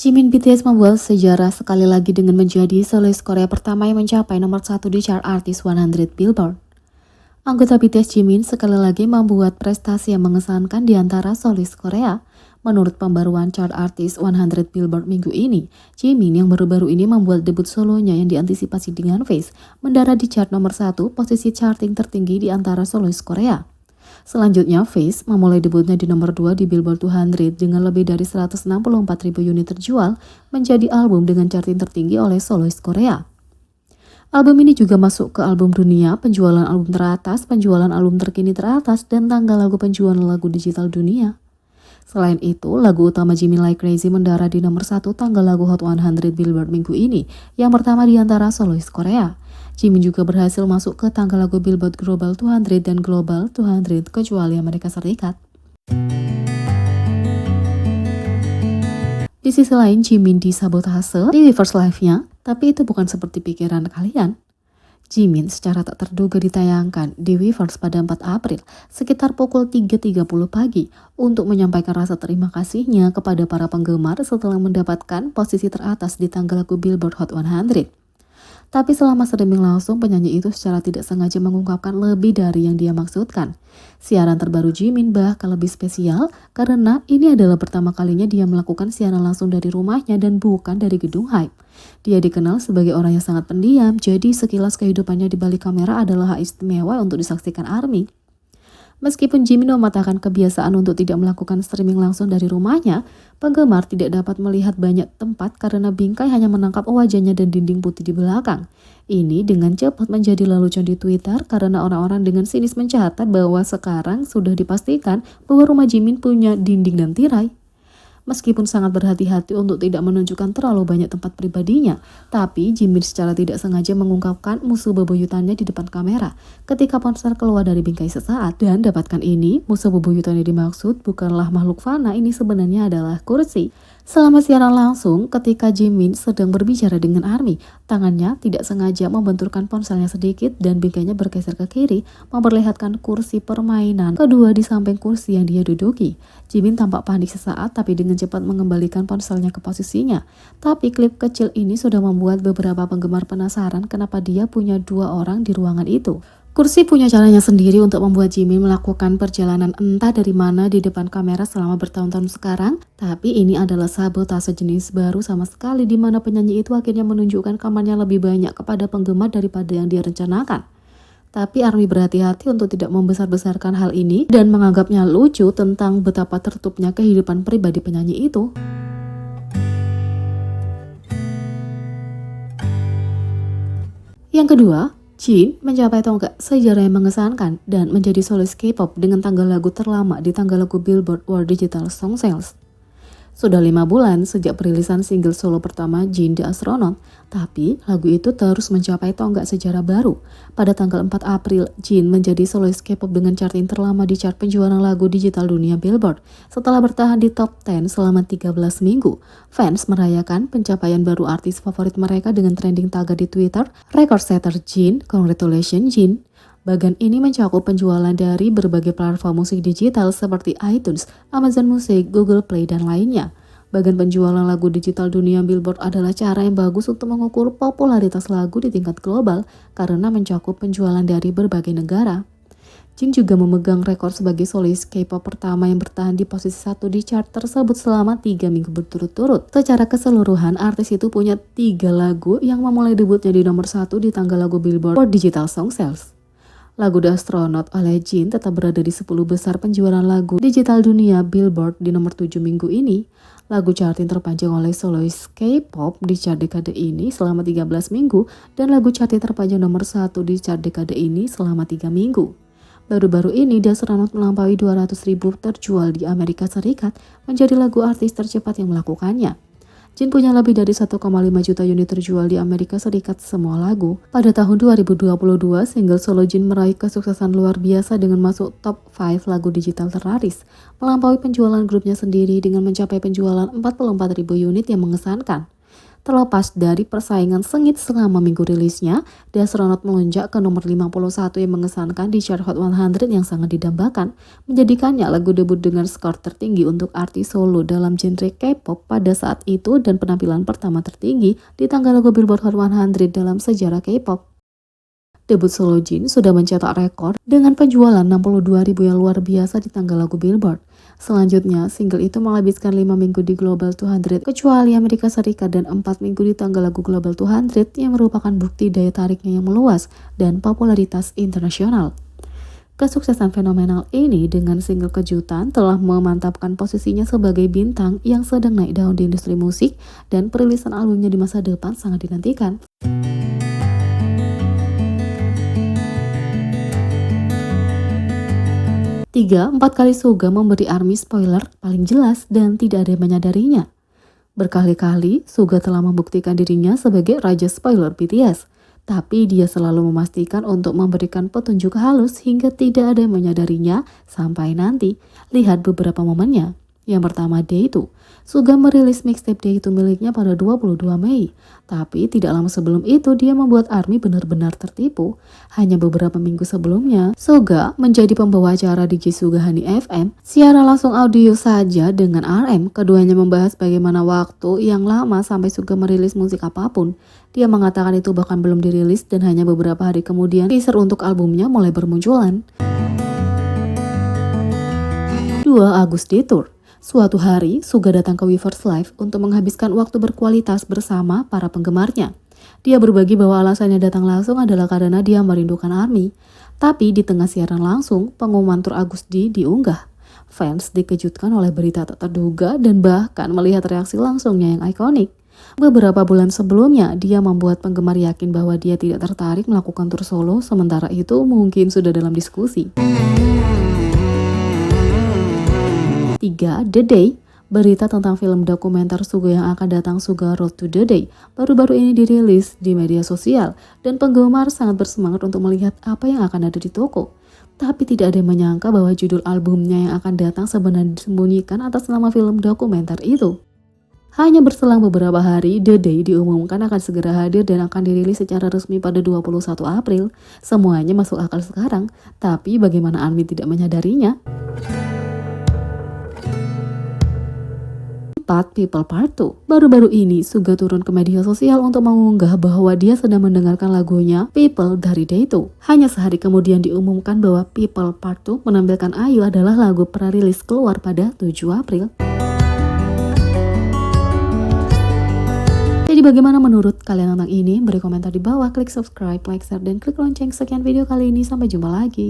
Jimin BTS membuat sejarah sekali lagi dengan menjadi solois Korea pertama yang mencapai nomor 1 di chart Artist 100 Billboard. Anggota BTS Jimin sekali lagi membuat prestasi yang mengesankan di antara solois Korea. Menurut pembaruan chart Artist 100 Billboard minggu ini, Jimin yang baru-baru ini membuat debut solonya yang diantisipasi dengan Face mendarat di chart nomor 1, posisi charting tertinggi di antara solois Korea. Selanjutnya, Face memulai debutnya di nomor 2 di Billboard 200 dengan lebih dari 164.000 unit terjual, menjadi album dengan charting tertinggi oleh solois Korea. Album ini juga masuk ke album dunia, penjualan album teratas, penjualan album terkini teratas, dan tanggal lagu penjualan lagu digital dunia. Selain itu, lagu utama Jimin Like Crazy mendarat di nomor 1 tanggal lagu Hot 100 Billboard minggu ini, yang pertama di antara solois Korea. Jimin juga berhasil masuk ke tanggal lagu Billboard Global 200 dan Global 200 kecuali Amerika Serikat. Di sisi lain, Jimin disabotase di Weverse Live-nya, tapi itu bukan seperti pikiran kalian. Jimin secara tak terduga ditayangkan di Weverse pada 4 April sekitar pukul 3.30 pagi untuk menyampaikan rasa terima kasihnya kepada para penggemar setelah mendapatkan posisi teratas di tanggal lagu Billboard Hot 100. Tapi selama streaming langsung, penyanyi itu secara tidak sengaja mengungkapkan lebih dari yang dia maksudkan. Siaran terbaru Jimin bahkan lebih spesial karena ini adalah pertama kalinya dia melakukan siaran langsung dari rumahnya dan bukan dari gedung Hype. Dia dikenal sebagai orang yang sangat pendiam, jadi sekilas kehidupannya di balik kamera adalah hal istimewa untuk disaksikan ARMY. Meskipun Jimin mematahkan kebiasaan untuk tidak melakukan streaming langsung dari rumahnya, penggemar tidak dapat melihat banyak tempat karena bingkai hanya menangkap wajahnya dan dinding putih di belakang. Ini dengan cepat menjadi lelucon di Twitter karena orang-orang dengan sinis mencatat bahwa sekarang sudah dipastikan bahwa rumah Jimin punya dinding dan tirai. Meskipun sangat berhati-hati untuk tidak menunjukkan terlalu banyak tempat pribadinya, tapi Jimin secara tidak sengaja mengungkapkan musuh bebuyutannya di depan kamera ketika ponsel keluar dari bingkai sesaat. Dan dapatkan ini, musuh bebuyutan yang dimaksud bukanlah makhluk fana, ini sebenarnya adalah kursi. Selama siaran langsung, ketika Jimin sedang berbicara dengan ARMY, tangannya tidak sengaja membenturkan ponselnya sedikit dan bingkainya bergeser ke kiri, memperlihatkan kursi permainan kedua di samping kursi yang dia duduki. Jimin tampak panik sesaat tapi dengan cepat mengembalikan ponselnya ke posisinya. Tapi klip kecil ini sudah membuat beberapa penggemar penasaran kenapa dia punya 2 orang di ruangan itu. Kursi punya caranya sendiri untuk membuat Jimin melakukan perjalanan entah dari mana di depan kamera selama bertahun-tahun sekarang, tapi ini adalah sabotase jenis baru sama sekali di mana penyanyi itu akhirnya menunjukkan kamarnya lebih banyak kepada penggemar daripada yang dia rencanakan. Tapi ARMY berhati-hati untuk tidak membesar-besarkan hal ini dan menganggapnya lucu tentang betapa tertutupnya kehidupan pribadi penyanyi itu. Yang kedua, Jin mencapai tonggak sejarah yang mengesankan dan menjadi solois K-pop dengan tanggal lagu terlama di tanggal lagu Billboard World Digital Song Sales. Sudah 5 bulan sejak perilisan single solo pertama Jin The Astronaut, tapi lagu itu terus mencapai tonggak sejarah baru. Pada tanggal 4 April, Jin menjadi solois K-pop dengan charting terlama di chart penjualan lagu digital dunia Billboard. Setelah bertahan di top 10 selama 13 minggu, fans merayakan pencapaian baru artis favorit mereka dengan trending tagar di Twitter, Record Setter Jin, Congratulations Jin. Bagian ini mencakup penjualan dari berbagai platform musik digital seperti iTunes, Amazon Music, Google Play, dan lainnya. Bagian penjualan lagu digital dunia Billboard adalah cara yang bagus untuk mengukur popularitas lagu di tingkat global karena mencakup penjualan dari berbagai negara. Jin juga memegang rekor sebagai solois K-pop pertama yang bertahan di posisi 1 di chart tersebut selama 3 minggu berturut-turut. Secara keseluruhan, artis itu punya 3 lagu yang memulai debutnya di nomor 1 di tanggal lagu Billboard World Digital Song Sales. Lagu The Astronaut oleh Jin tetap berada di 10 besar penjualan lagu digital dunia Billboard di nomor 7 minggu ini. Lagu charting terpanjang oleh solois K-pop di chart dekade ini selama 13 minggu dan lagu charting terpanjang nomor 1 di chart dekade ini selama 3 minggu. Baru-baru ini The Astronaut melampaui 200.000 terjual di Amerika Serikat, menjadi lagu artis tercepat yang melakukannya. Jin punya lebih dari 1,5 juta unit terjual di Amerika Serikat semua lagu. Pada tahun 2022, single solo Jin meraih kesuksesan luar biasa dengan masuk top 5 lagu digital terlaris, melampaui penjualan grupnya sendiri dengan mencapai penjualan 44.000 unit yang mengesankan. Terlepas dari persaingan sengit selama minggu rilisnya, The Astronaut melonjak ke nomor 51 yang mengesankan di chart Hot 100 yang sangat didambakan, menjadikannya lagu debut dengan skor tertinggi untuk artis solo dalam genre K-pop pada saat itu dan penampilan pertama tertinggi di tangga lagu Billboard Hot 100 dalam sejarah K-pop. Debut solo Jin sudah mencetak rekor dengan penjualan 62.000 yang luar biasa di tangga lagu Billboard. Selanjutnya, single itu menghabiskan 5 minggu di Global 200 kecuali Amerika Serikat dan 4 minggu di tangga lagu Global 200 yang merupakan bukti daya tariknya yang meluas dan popularitas internasional. Kesuksesan fenomenal ini dengan single kejutan telah memantapkan posisinya sebagai bintang yang sedang naik daun di industri musik dan perilisan albumnya di masa depan sangat dinantikan. 3-4 kali Suga memberi ARMY spoiler paling jelas dan tidak ada yang menyadarinya. Berkali-kali Suga telah membuktikan dirinya sebagai raja spoiler BTS, tapi dia selalu memastikan untuk memberikan petunjuk halus hingga tidak ada yang menyadarinya sampai nanti. Lihat beberapa momennya. Yang pertama, Day 2. Suga merilis mixtape Day 2 miliknya pada 22 Mei. Tapi tidak lama sebelum itu dia membuat ARMY benar-benar tertipu. Hanya beberapa minggu sebelumnya, Suga menjadi pembawa acara DJ Sugahani FM, siaran langsung audio saja dengan RM. Keduanya membahas bagaimana waktu yang lama sampai Suga merilis musik apapun. Dia mengatakan itu bahkan belum dirilis dan hanya beberapa hari kemudian teaser untuk albumnya mulai bermunculan. 2. Agus Detour. Suatu hari, Suga datang ke Weverse Live untuk menghabiskan waktu berkualitas bersama para penggemarnya. Dia berbagi bahwa alasannya datang langsung adalah karena dia merindukan ARMY. Tapi di tengah siaran langsung, pengumuman tur Agus D diunggah. Fans dikejutkan oleh berita tak terduga dan bahkan melihat reaksi langsungnya yang ikonik. Beberapa bulan sebelumnya, dia membuat penggemar yakin bahwa dia tidak tertarik melakukan tur solo, sementara itu mungkin sudah dalam diskusi. 3. The Day. Berita tentang film dokumenter Suga yang akan datang, Suga Road to the Day, baru-baru ini dirilis di media sosial dan penggemar sangat bersemangat untuk melihat apa yang akan ada di toko. Tapi tidak ada yang menyangka bahwa judul albumnya yang akan datang sebenarnya disembunyikan atas nama film dokumenter itu. Hanya berselang beberapa hari, The Day diumumkan akan segera hadir dan akan dirilis secara resmi pada 21 April. Semuanya masuk akal sekarang, tapi bagaimana ARMY tidak menyadarinya? 4. People Part 2. Baru-baru ini Suga turun ke media sosial untuk mengunggah bahwa dia sedang mendengarkan lagunya People dari Day 2. Hanya sehari kemudian diumumkan bahwa People Part 2 menampilkan Ayu adalah lagu prarilis keluar pada 7 April. Jadi bagaimana menurut kalian tentang ini? Beri komentar di bawah, klik subscribe, like, share, dan klik lonceng. Sekian video kali ini, sampai jumpa lagi.